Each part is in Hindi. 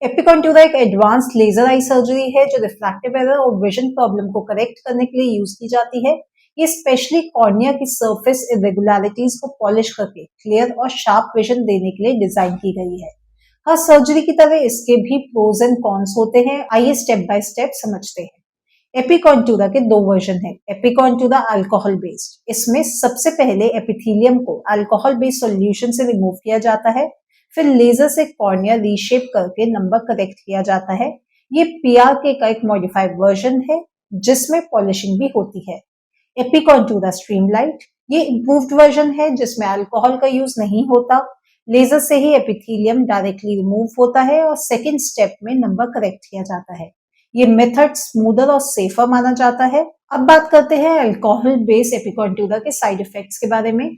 एपिकॉन्टूरा एक एडवांस्ड लेजर आई सर्जरी है जो रिफ्रैक्टिव एरर और विजन प्रॉब्लम को करेक्ट करने के लिए यूज की जाती है। ये स्पेशली कॉर्निया की सरफेस इरेगुलरिटीज को पॉलिश करके क्लियर और शार्प विजन देने के लिए डिजाइन की गई है। हर सर्जरी की तरह इसके भी प्रोज एंड कॉन्स होते हैं। आइए स्टेप बाय स्टेप समझते हैं। एपिकॉन्टूरा के दो वर्जन है। एपिकॉन्टूरा अल्कोहल बेस्ड, इसमें सबसे पहले एपिथेलियम को अल्कोहल बेस्ड सॉल्यूशन से रिमूव किया जाता है, फिर लेजर से कॉर्निया रीशेप करके नंबर करेक्ट किया जाता है। ये पीआरके का एक मॉडिफाइड वर्जन है जिसमें पॉलिशिंग भी होती है। एपिकॉन्टूरा स्ट्रीमलाइट, ये इम्प्रूव्ड वर्जन है जिसमें अल्कोहल का यूज नहीं होता। लेजर से ही एपिथेलियम डायरेक्टली रिमूव होता है और सेकेंड स्टेप में नंबर करेक्ट किया जाता है। ये मेथड स्मूदर और सेफर माना जाता है। अब बात करते हैं अल्कोहल बेस्ड एपिकॉन्टूरा के साइड इफेक्ट्स के बारे में।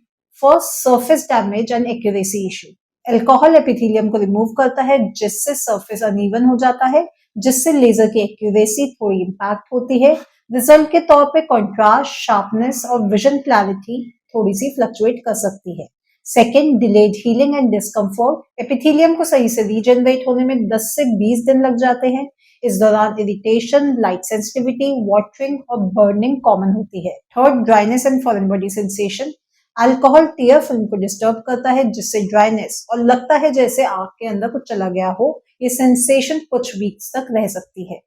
First, surface damage and accuracy issue. Alcohol epithelium को रिमूव करता है जिससे सरफेस अनइवन हो जाता है, जिससे लेजर की एक्यूरेसी थोड़ी इंपैक्ट होती है। रिजल्ट के तौर पे कॉन्ट्रास्ट, शार्पनेस और विजन क्लैरिटी थोड़ी सी फ्लक्चुएट कर सकती है। Second, delayed healing and discomfort. Epithelium को सही से रीजनरेट होने में 10 से 20 दिन लग जाते हैं। इस दौरान इरिटेशन, लाइट सेंसिटिविटी, वाटरिंग और बर्निंग कॉमन होती है। Third, dryness and foreign body sensation. Alcohol tier film को डिस्टर्ब करता है जिससे ड्राइनेस और लगता है जैसे आंख के अंदर कुछ चला गया हो। ये सेंसेशन कुछ वीक्स तक रह सकती है।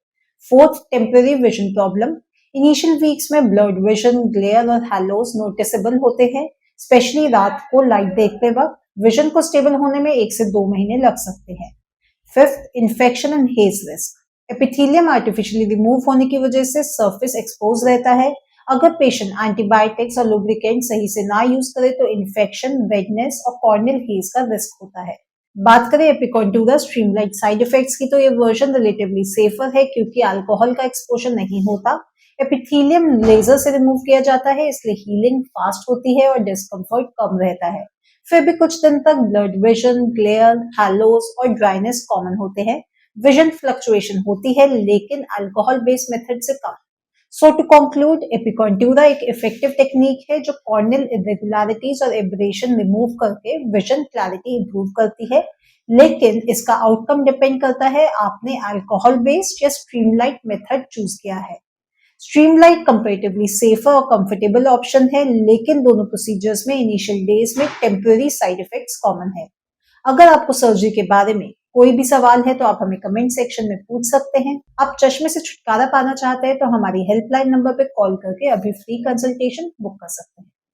Fourth, temporary vision problem. Initial weeks में ब्लर्ड विजन, ग्लेयर और हैलोस नोटिसेबल होते हैं, स्पेशली रात को लाइट देखते वक्त। विजन को स्टेबल होने में 1 से 2 महीने लग सकते हैं। Fifth, infection and hedge risk. Epithelium artificially remove होने की वजह से सरफेस एक्सपोज रहता है। अगर पेशेंट एंटीबायोटिक्स और लुब्रिकेंट सही से ना यूज करे तो इन्फेक्शन, रेडनेस और कॉर्नियल हेज का रिस्क होता है। बात करें एपिकॉन्टूरा स्ट्रीमलाइट साइड इफेक्ट्स की तो ये वर्जन रिलेटिवली सेफर है क्योंकि अल्कोहल का एक्सपोजर नहीं होता। एपिथेलियम लेजर से रिमूव किया जाता है इसलिए हीलिंग फास्ट होती है और डिस्कम्फर्ट कम रहता है। फिर भी कुछ दिन तक ब्लड विजन, ग्लेयर, हैलोस और ड्राइनेस कॉमन होते हैं। विजन फ्लक्चुएशन होती है लेकिन अल्कोहल बेस्ड मेथड से कम। सो टू कंक्लूड, एपिकॉन्टूरा एक इफेक्टिव टेक्निक है जो कॉर्नियल इरेगुलरिटीज और एब्रेशन रिमूव करके विजन क्लैरिटी इंप्रूव करती है, लेकिन इसका आउटकम डिपेंड करता है आपने अल्कोहल बेस्ड या स्ट्रीमलाइट मेथड चूज किया है। स्ट्रीमलाइट कंपैरेटिवली सेफर और कंफर्टेबल ऑप्शन है, लेकिन दोनों प्रोसीजर्स में इनिशियल डेज में टेम्पररी साइड इफेक्ट्स कॉमन है। अगर आपको सर्जरी के बारे में कोई भी सवाल है तो आप हमें कमेंट सेक्शन में पूछ सकते हैं। आप चश्मे से छुटकारा पाना चाहते हैं तो हमारी हेल्पलाइन नंबर पे कॉल करके अभी फ्री कंसल्टेशन बुक कर सकते हैं।